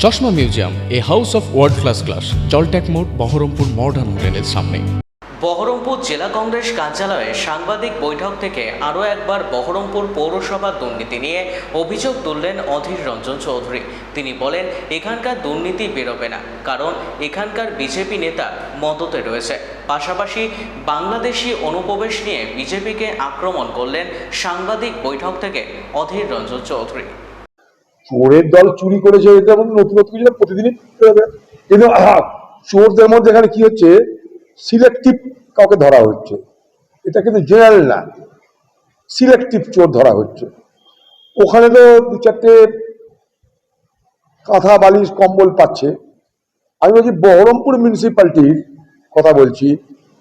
চশমা museum, a house of world class, জলট্যাক মোড়, বহরমপুর মডার্ন হোটেলের সামনে। বহরমপুর জেলা কংগ্রেস কার্যালয়ে সাংবাদিক বৈঠক থেকে আরও একবার বহরমপুর পৌরসভার দুর্নীতি নিয়ে অভিযোগ তুললেন অধীর রঞ্জন চৌধুরী। তিনি বলেন, এখানকার দুর্নীতি বেরোবে না, কারণ এখানকার বিজেপি নেতা মদতে রয়েছে। পাশাপাশি বাংলাদেশি অনুপ্রবেশ নিয়ে বিজেপিকে আক্রমণ করলেন সাংবাদিক বৈঠক থেকে অধীর রঞ্জন চৌধুরী। চোরের দল চুরি করেছে, এটা নতুন নতুন কিছু প্রতিদিনই কিন্তু চোরদের মধ্যে এখানে কি হচ্ছে, সিলেক্টিভ কাউকে ধরা হচ্ছে। এটা কিন্তু জেনারেল না, সিলেক্টিভ চোর ধরা হচ্ছে। ওখানে তো দু চারটে কাঁথা বালিশ কম্বল পাচ্ছে। আমি বলছি বহরমপুর মিউনিসিপ্যালিটির কথা বলছি,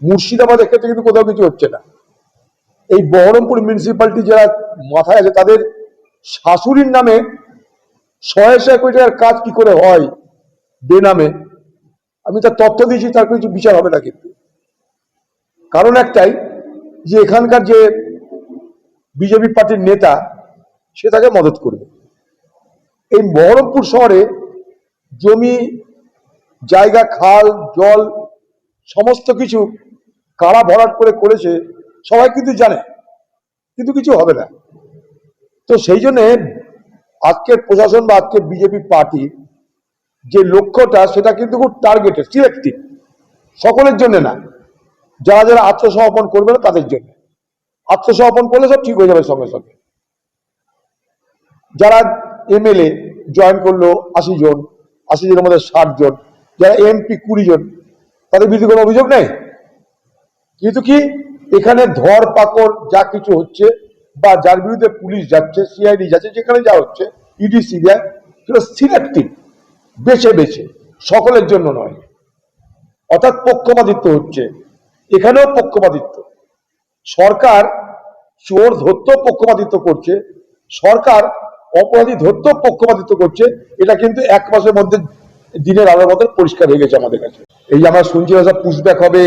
মুর্শিদাবাদের ক্ষেত্রে কিন্তু কোথাও কিছু হচ্ছে না। এই বহরমপুর মিউনিসিপ্যালিটি যারা মাথায় আছে, তাদের শাশুড়ির নামে 100 কোটি টাকার কাজ কি করে হয় বেনামে, আমি তার তথ্য দিয়েছি, তার কিছু বিচার হবে না। কিন্তু কারণ একটাই, যে এখানকার যে বিজেপি পার্টির নেতা, সে তাকে মদত করবে। এই বহরমপুর শহরে জমি জায়গা, খাল, জল সমস্ত কিছু কারা ভরাট করে করেছে সবাই কিন্তু জানে, কিন্তু কিছু হবে না। তো সেই জন্যে আজকের প্রশাসন বা আজকের বিজেপি পার্টি যে লক্ষ্যটা, সেটা কিন্তু খুব টার্গেটেড, সিলেক্টিভ, সকলের জন্য না। যারা যারা আত্মসমর্পণ করবে না তাদের জন্য। আত্মসমর্পণ করলে সব ঠিক হয়ে যাবে সঙ্গে সঙ্গে। যারা এমএলএ জয়েন করলো 80 জন, 80 জনের মধ্যে 60 জন, যারা এমপি 20 জন, তাদের বিরুদ্ধে কোনো অভিযোগ নেই। কিন্তু কি, এখানে ধরপাকড় যা কিছু হচ্ছে, বা যার বিরুদ্ধে পুলিশ যাচ্ছে, সিআইডি যাচ্ছে, যেখানে যা হচ্ছে, ইডি সিবিআই, সেটা সিলেক্টিভ, বেছে বেছে, সকলের জন্য নয়। অর্থাৎ পক্ষপাতিত্ব হচ্ছে, এখানেও পক্ষপাতিত্ব। সরকার চোর ধরতেও পক্ষপাতিত্ব করছে, সরকার অপরাধী ধরতেও পক্ষপাতিত্ব করছে। এটা কিন্তু 1 মাসের মধ্যে দিনের আলোর মতো পরিষ্কার হয়ে গেছে আমাদের কাছে। এই যে আমরা শুনছি সব পুশব্যাক হবে,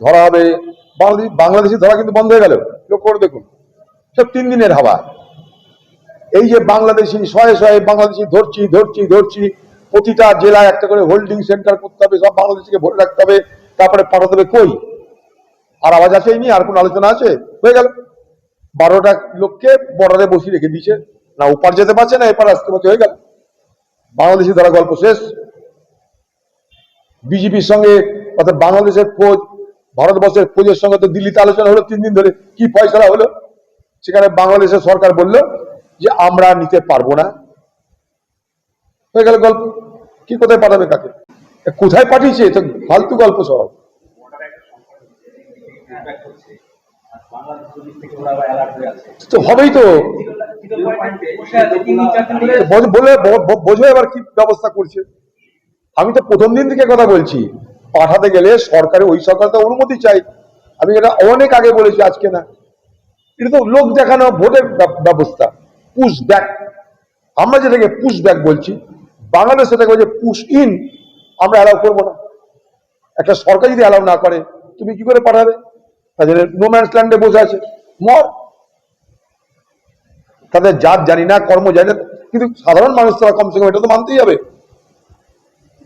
ধরা হবে, বাংলাদেশি ধরা কিন্তু বন্ধ হয়ে গেল। লক্ষ্য করে দেখুন, সব 3 দিনের হাওয়া। এই যে বাংলাদেশি শয়ে বাংলাদেশি ধরছি, প্রতিটা জেলায় একটা করে হোল্ডিং সেন্টার করতে হবে, সব বাংলাদেশিকে ভরে রাখতে হবে, তারপরে পাঠাতে হবে। কই আর আওয়াজ আসেনি? আর কোন আলোচনা আছে? হয়ে গেল। 12টা লোককে বর্ডারে বসিয়ে রেখে দিয়েছে, না ওপার যেতে পারছে না এপার আসতে পারছে, হয়ে গেল। বাংলাদেশি ধরা গল্প শেষ। বিজেপির সঙ্গে, অর্থাৎ বাংলাদেশের ফৌজ, ভারতবর্ষের ফৌজের সঙ্গে তো দিল্লিতে আলোচনা হলো 3 দিন ধরে। কি ফয়সালা হলো? সেখানে বাংলাদেশের সরকার বলল যে আমরা নিতে পারবো না, হয়ে গেল গল্প। কি কোথায় পাঠাবে কাকে? কোথায় পাঠিয়েছে? তো ফালতু গল্প সব। তো হবেই তো, বলে বোঝো এবার কি ব্যবস্থা করছে। আমি তো প্রথম দিন থেকে কথা বলছি, পাঠাতে গেলে সরকারের, ওই সরকারের তো অনুমতি চাই। আমি এটা অনেক আগে বলেছি, আজকে না। এটা তো লোক দেখানো ভোটের ব্যবস্থা, পুশ ব্যাক। আমরা যেটাকে পুশ ব্যাক বলছি, বাংলাদেশ সেটাকে বলছে পুশ ইন। আমরা অ্যালাউ করবো না। একটা সরকার যদি অ্যালাউ না করে, তুমি কি করে পাঠাবে? তাদের নোম্যান্স ল্যান্ডে বসে আছে, মর। তাদের জাত জানি না, কর্ম জানি না, কিন্তু সাধারণ মানুষ তারা কমসে কম এটা তো মানতেই হবে।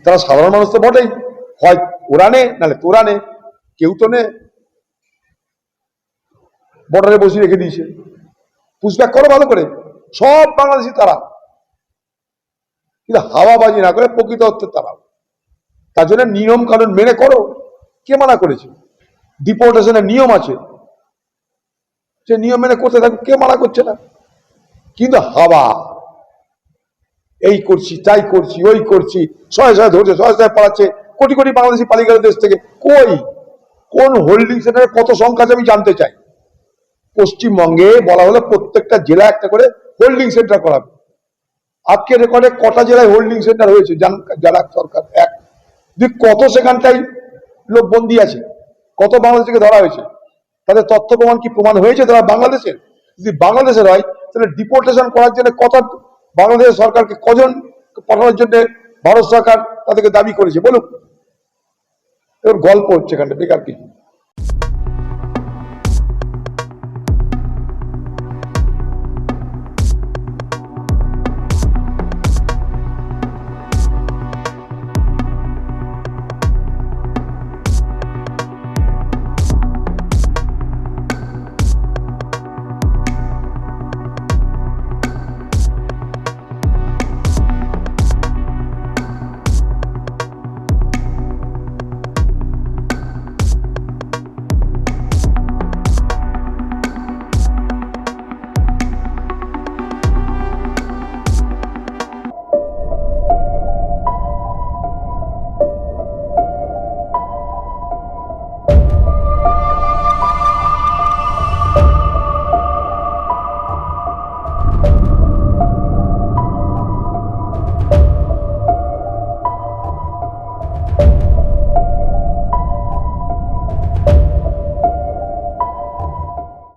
তারা সাধারণ মানুষ তো বটেই, হয় ওরা নে, নাহলে তোরা নে, কেউ তো নে। বর্ডারে বসিয়ে রেখে দিয়েছে। পুশব্যাক করো ভালো করে, সব বাংলাদেশি তারা, কিন্তু হাওয়াবাজি না করে প্রকৃত অর্থে তারা। তার জন্য নিয়ম কানুন মেনে করো। কে মানা করেছে? ডিপোর্টেশনের নিয়ম আছে, সে নিয়ম মেনে করতে থাকো, কে মানা করছে না। কিন্তু হাওয়া, এই করছি, তাই করছি, ওই করছি, শয়ে ধরছে, শয়ে পালাচ্ছে, কোটি কোটি বাংলাদেশি পালিয়ে গেল দেশ থেকে। কই, কোন হোল্ডিং সেন্টারে কত সংখ্যা আছে আমি জানতে চাই। পশ্চিমবঙ্গে বলা হলো প্রত্যেকটা জেলা একটা করে হোল্ডিং সেন্টার করাবে। আজকে রেকর্ডে কটা জেলায় হোল্ডিং সেন্টার হয়েছে যারা সরকার? 1। কত সেখানটাই লোক বন্দী আছে, কত বাংলাদেশকে ধরা হয়েছে, তাদের তথ্য প্রমাণ কি প্রমাণ হয়েছে তারা বাংলাদেশের? যদি বাংলাদেশের হয়, তাহলে ডিপোর্টেশন করার জন্য কত বাংলাদেশের সরকারকে, কজন পাঠানোর জন্য ভারত সরকার তাদেরকে দাবি করেছে বলুন। এবার গল্প হচ্ছে এখানটা, বেকার কিছু।